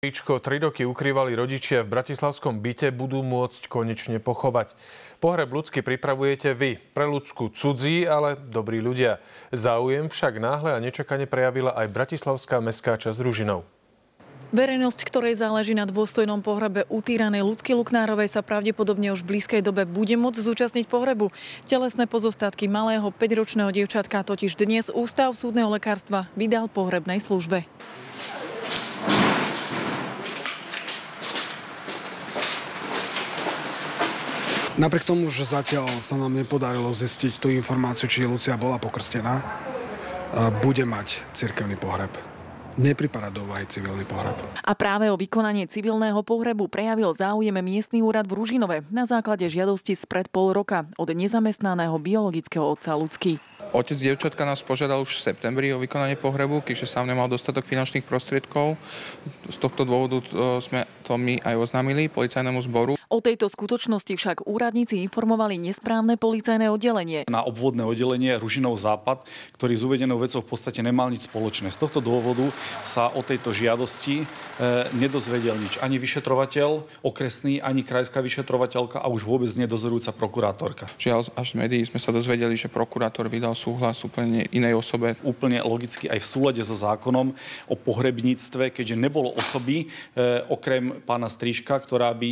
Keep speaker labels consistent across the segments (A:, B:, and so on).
A: Tričko 3 roky ukrývali rodičia v bratislavskom byte, budú môcť konečne pochovať. Pohreb ľudsky pripravujete vy. Pre ľudsku cudzí, ale dobrí ľudia. Záujem však náhle a nečakane prejavila aj bratislavská mestská časť Ružinov.
B: Verejnosť, ktorej záleží na dôstojnom pohrebe utýranej Ľudsky Luknárovej, sa pravdepodobne už v blízkej dobe bude môcť zúčastniť pohrebu. Telesné pozostatky malého 5-ročného dievčatka totiž dnes Ústav súdneho lekárstva vydal pohrebnej službe.
C: Napriek tomu, že zatiaľ sa nám nepodarilo zistiť tú informáciu, či Lucia bola pokrstená, bude mať cirkevný pohreb. Nepripadá do úvahy civilný pohreb.
B: A práve o vykonanie civilného pohrebu prejavil záujem miestny úrad v Ružinove na základe žiadosti spred pol roka od nezamestnaného biologického otca Ľudsky.
D: Otec dievčatka nás požiadal už v septembri o vykonanie pohrebu, keďže sám nemal dostatok finančných prostriedkov. Z tohto dôvodu sme to my aj oznámili policajnému zboru.
B: O tejto skutočnosti však úradníci informovali nesprávne policajné oddelenie.
E: Na obvodné oddelenie Ružinov Západ, ktorý s uvedenou vecou v podstate nemal nič spoločné. Z tohto dôvodu sa o tejto žiadosti nedozvedel nič. Ani vyšetrovateľ okresný, ani krajská vyšetrovateľka a už vôbec nedozorujúca prokurátorka.
D: Žiaľ, až z médií sme sa dozvedeli, že prokurátor vydal súhlas úplne inej osobe.
E: Úplne logicky aj v súlade so zákonom o pohrebníctve, keďže nebolo osoby, okrem pána Stríška, ktorá by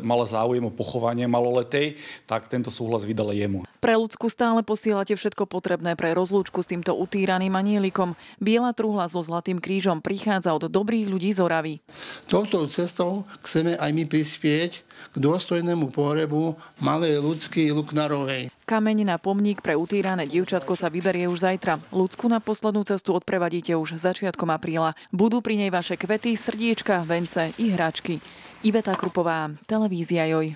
E: mala záujem o pochovanie maloletej, tak tento súhlas vydala jemu.
B: Pre Ľudsku stále posielate všetko potrebné pre rozlúčku s týmto utíraným anielikom. Biela truhla so zlatým krížom prichádza od dobrých ľudí z Oravy.
F: Touto cestou chceme aj my prispieť k dôstojnému pohrebu malej Ľudsky Luknárovej.
B: Kameň na pomník pre utírané dievčatko sa vyberie už zajtra. Ľudsku na poslednú cestu odprevadíte už začiatkom apríla. Budú pri nej vaše kvety, srdiečka, vence i hračky. Iveta Krupová, televízia Joj.